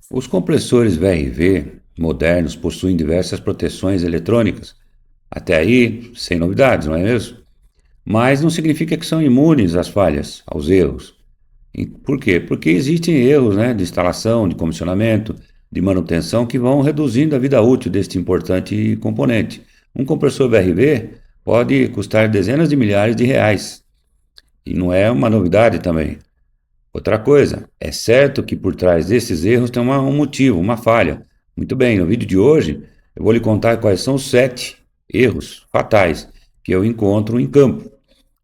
Os compressores VRV modernos possuem diversas proteções eletrônicas. Até aí, sem novidades, não é mesmo? Mas não significa que são imunes às falhas, aos erros. E por quê? Porque existem erros, né, de instalação, de comissionamento, de manutenção que vão reduzindo a vida útil deste importante componente. Um compressor VRV pode custar dezenas de milhares de reais. E não é uma novidade também. Outra coisa, é certo que por trás desses erros tem um motivo, uma falha. Muito bem, no vídeo de hoje eu vou lhe contar quais são os 7 erros fatais que eu encontro em campo,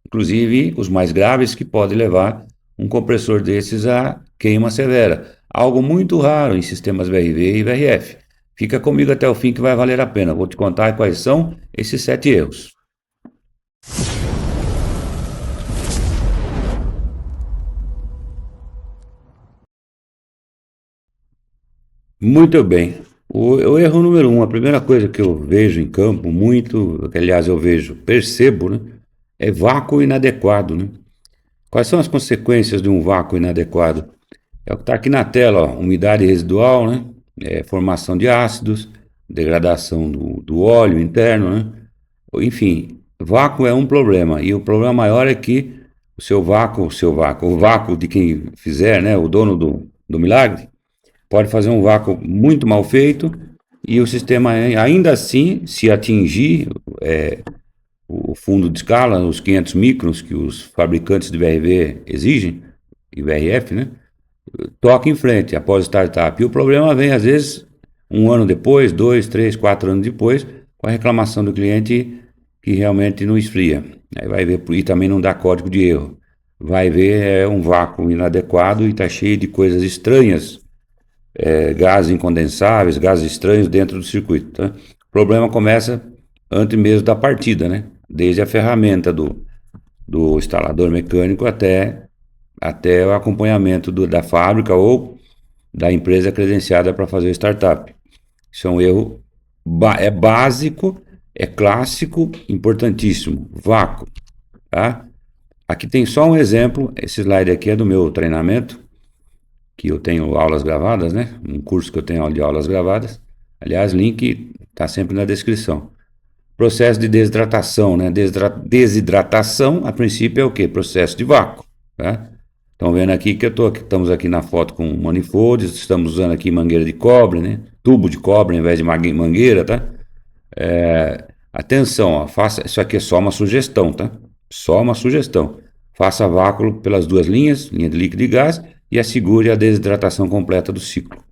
inclusive os mais graves que podem levar um compressor desses a queima severa, algo muito raro em sistemas VRV e VRF. Fica comigo até o fim que vai valer a pena. Vou te contar quais são esses 7 erros. Muito bem. O erro número um, a primeira coisa que eu vejo em campo muito, que aliás eu vejo, percebo, né, é vácuo inadequado, né? Quais são as consequências de um vácuo inadequado? É o que está aqui na tela, ó, umidade residual, né? Formação de ácidos, degradação do óleo interno, né? Enfim, vácuo é um problema e o problema maior é que o vácuo de quem fizer, né, o dono do milagre, pode fazer um vácuo muito mal feito e o sistema ainda assim, se atingir o fundo de escala, os 500 microns que os fabricantes de VRV exigem, e VRF, né? Toca em frente após o startup. E o problema vem, às vezes, um ano depois, 2, 3, 4 anos depois, com a reclamação do cliente que realmente não esfria. Aí vai ver, e também não dá código de erro. Vai ver, é um vácuo inadequado e está cheio de coisas estranhas, gases incondensáveis, gases estranhos dentro do circuito. Tá? O problema começa antes mesmo da partida, né? Desde a ferramenta do instalador mecânico até o acompanhamento da fábrica ou da empresa credenciada para fazer o startup. Isso é um erro básico, é clássico, importantíssimo. Vácuo. Tá? Aqui tem só um exemplo. Esse slide aqui é do meu treinamento, que eu tenho aulas gravadas, né? Um curso que eu tenho de aulas gravadas. Aliás, link está sempre na descrição. Processo de desidratação, né? Desidratação, a princípio, é o quê? Processo de vácuo, tá? Estão vendo aqui que estamos aqui na foto com manifolds, estamos usando aqui mangueira de cobre, né? Tubo de cobre ao invés de mangueira, tá? Atenção, ó, isso aqui é só uma sugestão, tá? Só uma sugestão. Faça vácuo pelas duas linhas, linha de líquido e gás, e assegure a desidratação completa do ciclo.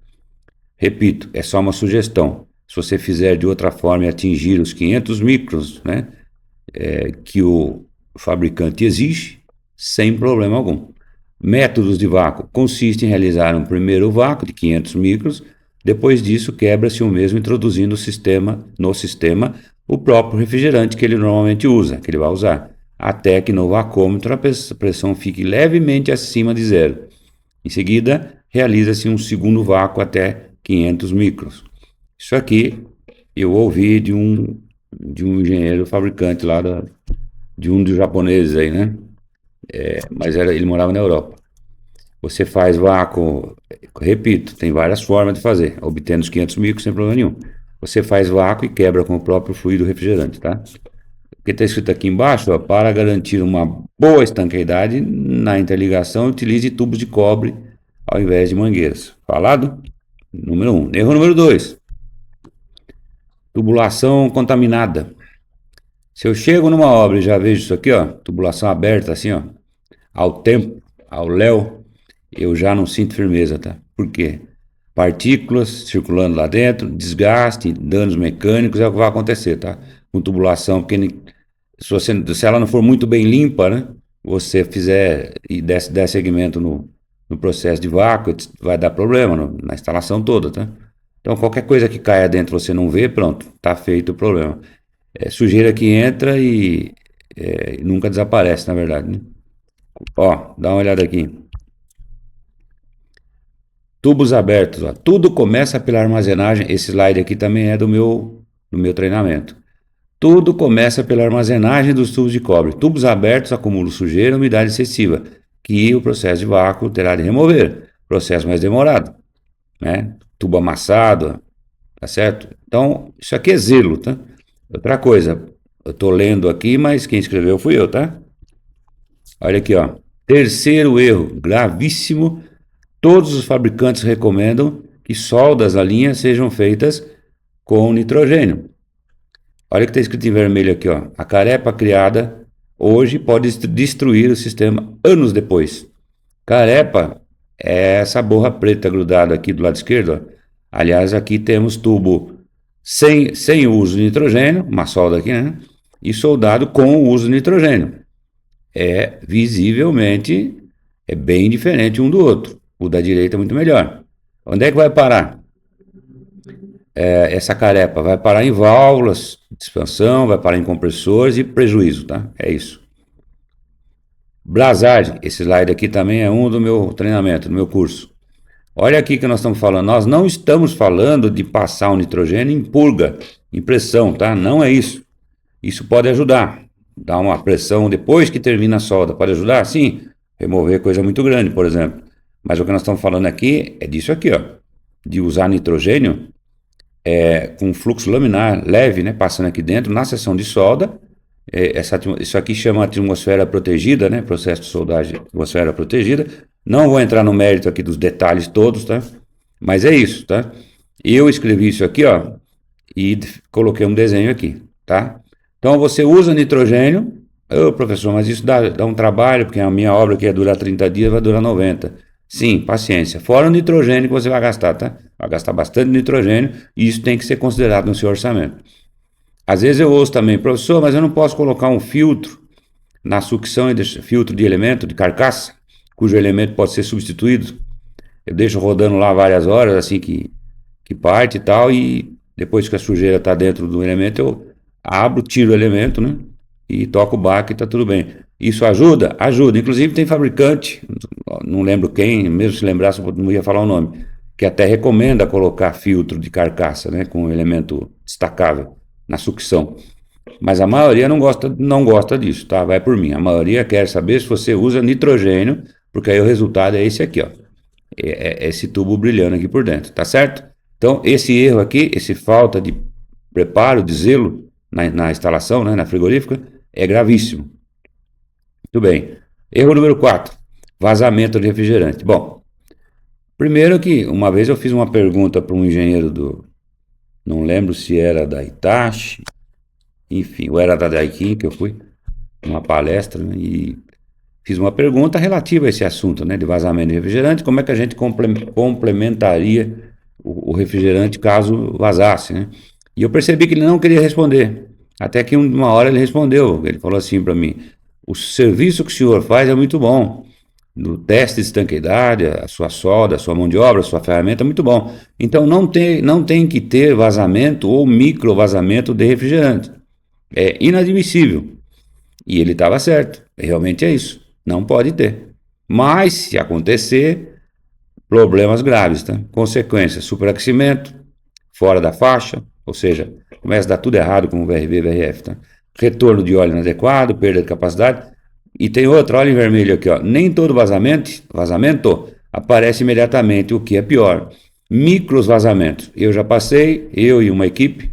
Repito, é só uma sugestão. Se você fizer de outra forma e atingir os 500 microns, né, que o fabricante exige, sem problema algum. Métodos de vácuo consistem em realizar um primeiro vácuo de 500 microns, depois disso quebra-se o mesmo introduzindo no sistema o próprio refrigerante que ele normalmente usa, que ele vai usar, até que no vacômetro a pressão fique levemente acima de zero. Em seguida, realiza-se um segundo vácuo até 500 microns. Isso aqui eu ouvi de um engenheiro fabricante lá de um dos japoneses aí, né? Mas ele morava na Europa. Você faz vácuo, repito, tem várias formas de fazer, obtendo os 500 microns sem problema nenhum. Você faz vácuo e quebra com o próprio fluido refrigerante, tá? O que está escrito aqui embaixo, ó, para garantir uma boa estanqueidade na interligação, utilize tubos de cobre ao invés de mangueiras. Falado? Número 1. Erro número 2. Tubulação contaminada. Se eu chego numa obra e já vejo isso aqui, ó, tubulação aberta assim, ó, ao tempo, ao léu, eu já não sinto firmeza, tá? Por quê? Partículas circulando lá dentro, desgaste, danos mecânicos é o que vai acontecer, tá? Com tubulação, porque se ela não for muito bem limpa, né? Você fizer e der segmento no processo de vácuo, vai dar problema na instalação toda, tá? Então qualquer coisa que caia dentro você não vê, pronto, tá feito o problema. É sujeira que entra e nunca desaparece, na verdade, né? Ó, dá uma olhada aqui. Tubos abertos, ó. Tudo começa pela armazenagem. Esse slide aqui também é do meu treinamento. Tudo começa pela armazenagem dos tubos de cobre. Tubos abertos acumulam sujeira e umidade excessiva, que o processo de vácuo terá de remover. Processo mais demorado, né? Tubo amassado, tá certo? Então, isso aqui é zelo, tá? Outra coisa, eu tô lendo aqui, mas quem escreveu fui eu, tá? Olha aqui, ó. Terceiro erro, gravíssimo. Todos os fabricantes recomendam que soldas na linha sejam feitas com nitrogênio. Olha o que está escrito em vermelho aqui, ó. A carepa criada hoje pode destruir o sistema anos depois. Carepa é essa borra preta grudada aqui do lado esquerdo, ó. Aliás, aqui temos tubo sem o uso de nitrogênio, uma solda aqui, né? E soldado com o uso de nitrogênio. É visivelmente, é bem diferente um do outro. O da direita é muito melhor. Onde é que vai parar? Essa carepa vai parar em válvulas de expansão, vai parar em compressores e prejuízo, tá? É isso. Blasagem, esse slide aqui também é um do meu treinamento, do meu curso. Olha aqui que nós estamos falando, nós não estamos falando de passar o nitrogênio em purga, em pressão, tá? Não é isso. Isso pode ajudar, dar uma pressão depois que termina a solda, pode ajudar? Sim, remover coisa muito grande, por exemplo. Mas o que nós estamos falando aqui é disso aqui, ó, de usar nitrogênio com fluxo laminar leve, né, passando aqui dentro na seção de solda. Isso aqui chama atmosfera protegida, né, processo de soldagem, atmosfera protegida. Não vou entrar no mérito aqui dos detalhes todos, tá? Mas é isso, tá? Eu escrevi isso aqui, ó, e coloquei um desenho aqui, tá? Então você usa nitrogênio. Professor, mas isso dá um trabalho, porque a minha obra que ia durar 30 dias vai durar 90. Sim, paciência. Fora o nitrogênio que você vai gastar, tá? Vai gastar bastante nitrogênio e isso tem que ser considerado no seu orçamento. Às vezes eu ouço também, professor, mas eu não posso colocar um filtro na sucção, filtro de elemento, de carcaça, cujo elemento pode ser substituído. Eu deixo rodando lá várias horas, assim que parte e tal, e depois que a sujeira está dentro do elemento, eu abro, tiro o elemento, né? E toco o baque e está tudo bem. Isso ajuda? Ajuda. Inclusive tem fabricante, não lembro quem, mesmo se lembrasse, não ia falar o nome, que até recomenda colocar filtro de carcaça, né, com elemento destacável na sucção. Mas a maioria não gosta disso, tá? Vai por mim. A maioria quer saber se você usa nitrogênio, porque aí o resultado é esse aqui, ó. É esse tubo brilhando aqui por dentro, tá certo? Então, esse erro aqui, esse falta de preparo, de zelo na instalação, né, na frigorífica, é gravíssimo. Muito bem. Erro número 4. Vazamento de refrigerante. Bom, primeiro que uma vez eu fiz uma pergunta para um engenheiro não lembro se era da Hitachi, enfim, ou era da Daikin, que eu fui numa palestra, né, e fiz uma pergunta relativa a esse assunto, né, de vazamento de refrigerante, como é que a gente complementaria o refrigerante caso vazasse, né? E eu percebi que ele não queria responder. Até que uma hora ele respondeu, ele falou assim para mim: o serviço que o senhor faz é muito bom, no teste de estanqueidade, a sua solda, a sua mão de obra, a sua ferramenta é muito bom. Então não tem que ter vazamento ou micro vazamento de refrigerante. É inadmissível. E ele estava certo, realmente é isso, não pode ter. Mas se acontecer, problemas graves, tá? Consequências: superaquecimento, fora da faixa, ou seja, começa a dar tudo errado com o VRV, VRF, tá? Retorno de óleo inadequado, perda de capacidade. E tem outra, olha em vermelho aqui, ó. Nem todo vazamento aparece imediatamente, o que é pior. Micros vazamentos. Eu já passei, eu e uma equipe,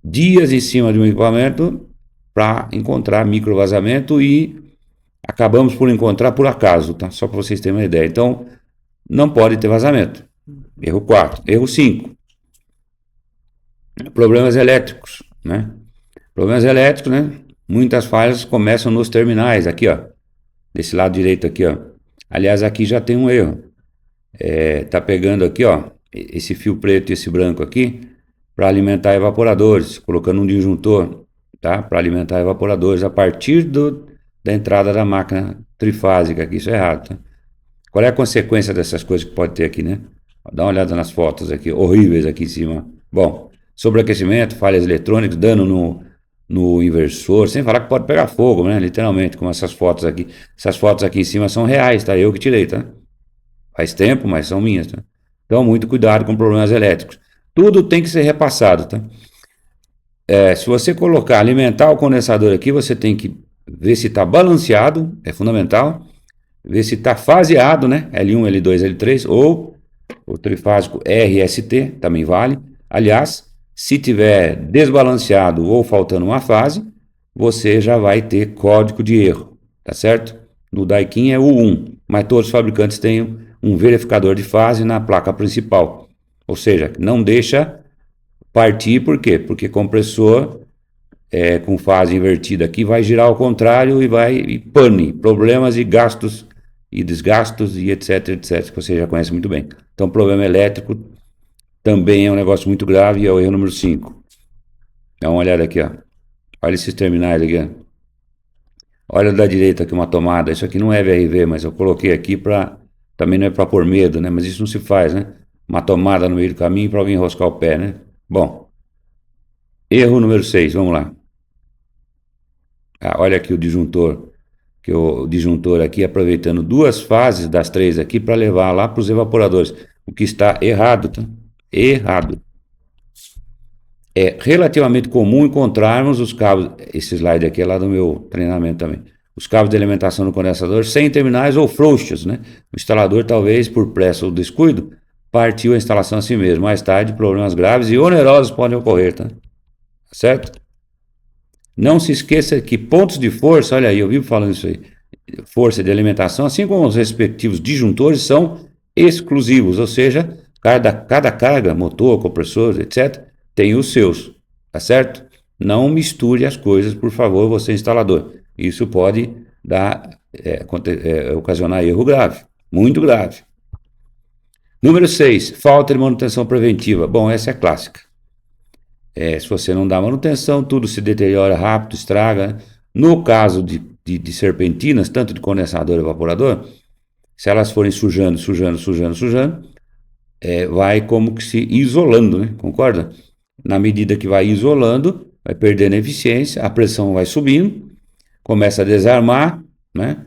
dias em cima de um equipamento para encontrar micro vazamento e acabamos por encontrar por acaso, tá? Só para vocês terem uma ideia. Então, não pode ter vazamento. Erro 4. Erro 5. Problemas elétricos, né? Problemas elétricos, né? Muitas falhas começam nos terminais, aqui, ó. Desse lado direito aqui, ó. Aliás, aqui já tem um erro. Tá pegando aqui, ó, esse fio preto e esse branco aqui para alimentar evaporadores, colocando um disjuntor, tá? Para alimentar evaporadores a partir da entrada da máquina trifásica aqui. Isso é errado, tá? Qual é a consequência dessas coisas que pode ter aqui, né? Dá uma olhada nas fotos aqui, horríveis aqui em cima. Bom, sobreaquecimento, falhas eletrônicas, dano no inversor, sem falar que pode pegar fogo, né? Literalmente, como essas fotos aqui. Essas fotos aqui em cima são reais, tá? Eu que tirei, tá? Faz tempo, mas são minhas, tá? Então, muito cuidado com problemas elétricos. Tudo tem que ser repassado, tá? Se você alimentar o condensador aqui, você tem que ver se está balanceado, é fundamental. Ver se está faseado, né? L1, L2, L3, ou O trifásico RST também vale. Aliás, se tiver desbalanceado ou faltando uma fase, você já vai ter código de erro, tá certo? No Daikin é o 1, mas todos os fabricantes têm um verificador de fase na placa principal. Ou seja, não deixa partir, por quê? Porque compressor com fase invertida aqui vai girar ao contrário e pane, problemas e gastos e desgastos e etc, etc, que você já conhece muito bem. Então, problema elétrico também é um negócio muito grave e é o erro número 5. Dá uma olhada aqui, ó. Olha esses terminais aqui, ó. Olha da direita aqui uma tomada. Isso aqui não é VRV, mas eu coloquei aqui para... Também não é para pôr medo, né? Mas isso não se faz, né? Uma tomada no meio do caminho para alguém enroscar o pé, né? Bom, erro número 6, vamos lá. Olha aqui o disjuntor. Que o disjuntor aqui aproveitando duas fases das três aqui para levar lá para os evaporadores. O que está errado, tá? Errado. É relativamente comum encontrarmos os cabos, esse slide aqui é lá do meu treinamento também, os cabos de alimentação do condensador sem terminais ou frouxos, né? O instalador, talvez por pressa ou descuido, partiu a instalação assim mesmo. Mais tarde, problemas graves e onerosos podem ocorrer, tá? Certo? Não se esqueça que pontos de força, olha aí, eu vivo falando isso aí, força de alimentação, assim como os respectivos disjuntores, são exclusivos, ou seja, cada carga, motor, compressor, etc., tem os seus, tá certo? Não misture as coisas, por favor, você instalador. Isso pode ocasionar erro grave, muito grave. Número 6, falta de manutenção preventiva. Bom, essa é clássica. Se você não dá manutenção, tudo se deteriora rápido, estraga, né? No caso de serpentinas, tanto de condensador e evaporador, se elas forem sujando, vai como que se isolando, né? Concorda? Na medida que vai isolando, vai perdendo eficiência, a pressão vai subindo, começa a desarmar, né?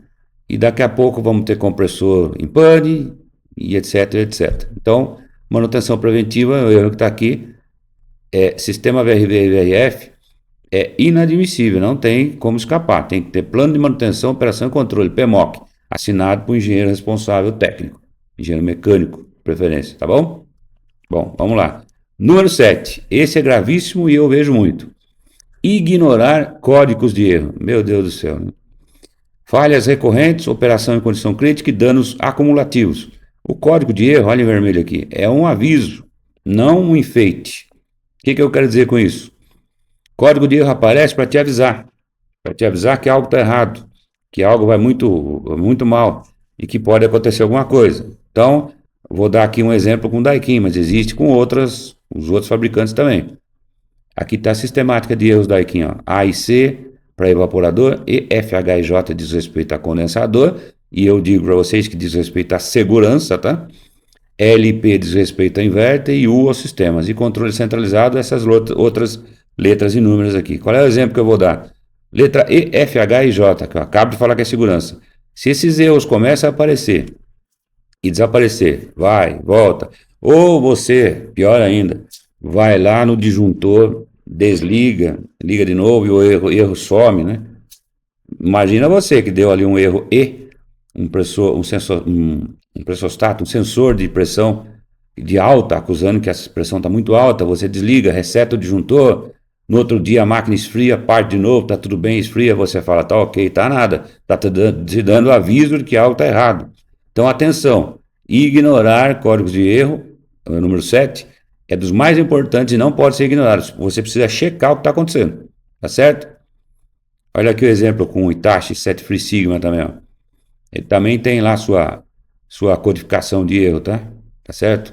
E daqui a pouco vamos ter compressor em pane, e etc, etc. Então, manutenção preventiva, o erro que está aqui, sistema VRV e VRF é inadmissível, não tem como escapar. Tem que ter plano de manutenção, operação e controle, PMOC, assinado por engenheiro responsável técnico, engenheiro mecânico, de preferência, tá bom? Bom, vamos lá. Número 7, esse é gravíssimo e eu vejo muito. Ignorar códigos de erro. Meu Deus do céu, né? Falhas recorrentes, operação em condição crítica e danos acumulativos. O código de erro, olha em vermelho aqui, é um aviso, não um enfeite. O que eu quero dizer com isso? Código de erro aparece para te avisar que algo está errado, que algo vai muito mal e que pode acontecer alguma coisa. Então, vou dar aqui um exemplo com o Daikin, mas existe com os outros fabricantes também. Aqui está a sistemática de erros Daikin, ó. A e C para evaporador, e F, H e J diz respeito a condensador, e eu digo para vocês que diz respeito à segurança, tá? LP diz respeito a inverter e U aos sistemas. E controle centralizado, essas outras letras e números aqui. Qual é o exemplo que eu vou dar? Letra E, F, H e J, que eu acabo de falar que é segurança. Se esses erros começam a aparecer e desaparecer, vai, volta, ou você, pior ainda, vai lá no disjuntor, desliga, liga de novo e o erro some, né? Imagina você que deu ali um erro E, um pressostato, um sensor de pressão de alta, acusando que a pressão está muito alta, você desliga, reseta o disjuntor, no outro dia a máquina esfria, parte de novo, está tudo bem, esfria, você fala, tá ok, tá nada, está te dando aviso de que algo está errado. Então, atenção, ignorar códigos de erro, número 7, é dos mais importantes e não pode ser ignorado. Você precisa checar o que está acontecendo, tá certo? Olha aqui o exemplo com o Hitachi 7 Free Sigma também, ó. Ele também tem lá sua codificação de erro, tá? Tá certo?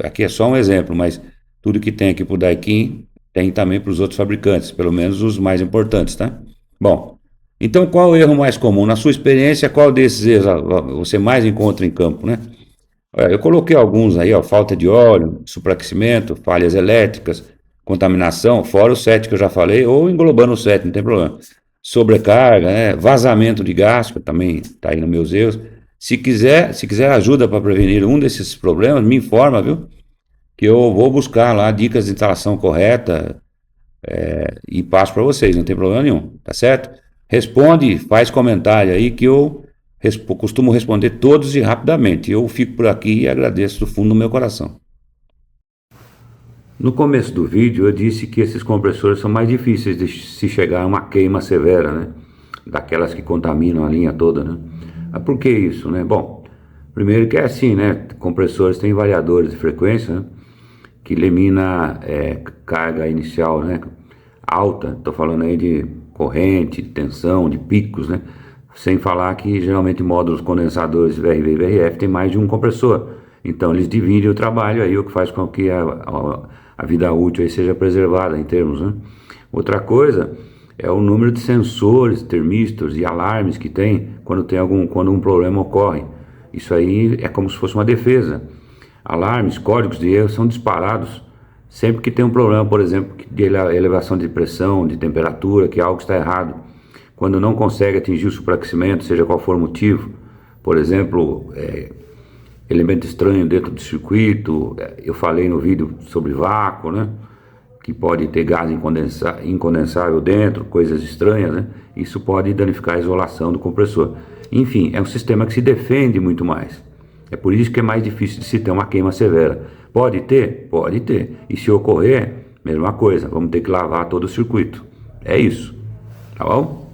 Aqui é só um exemplo, mas tudo que tem aqui para o Daikin tem também para os outros fabricantes, pelo menos os mais importantes, tá? Bom, então qual o erro mais comum? Na sua experiência, qual desses erros você mais encontra em campo, né? Eu coloquei alguns aí, ó, falta de óleo, superaquecimento, falhas elétricas, contaminação, fora o 7 que eu já falei, ou englobando o 7, não tem problema. Sobrecarga, né? Vazamento de gás, que também está aí nos meus erros. Se quiser ajuda para prevenir um desses problemas, me informa, viu? Que eu vou buscar lá dicas de instalação correta e passo para vocês, não tem problema nenhum, tá certo? Responde, faz comentário aí que eu costumo responder todos e rapidamente. Eu fico por aqui e agradeço do fundo do meu coração. No começo do vídeo eu disse que esses compressores são mais difíceis de se chegar a uma queima severa, né? Daquelas que contaminam a linha toda, né? Mas por que isso, né? Bom, primeiro que é assim, né? Compressores têm variadores de frequência, né? Que elimina carga inicial, né? Alta, estou falando aí de corrente, de tensão, de picos, né? Sem falar que geralmente módulos condensadores VRV e VRF tem mais de um compressor. Então eles dividem o trabalho aí, o que faz com que a vida útil aí seja preservada em termos, né? Outra coisa é o número de sensores, termistores e alarmes que tem quando um problema ocorre. Isso aí é como se fosse uma defesa. Alarmes, códigos de erro são disparados sempre que tem um problema, por exemplo, de elevação de pressão, de temperatura, que algo está errado. Quando não consegue atingir o superaquecimento, seja qual for o motivo, por exemplo, elemento estranho dentro do circuito, eu falei no vídeo sobre vácuo, né? Que pode ter gás incondensável dentro, coisas estranhas, né? Isso pode danificar a isolação do compressor. Enfim, é um sistema que se defende muito mais. É por isso que é mais difícil de se ter uma queima severa. Pode ter? Pode ter. E se ocorrer, mesma coisa, vamos ter que lavar todo o circuito. É isso, tá bom?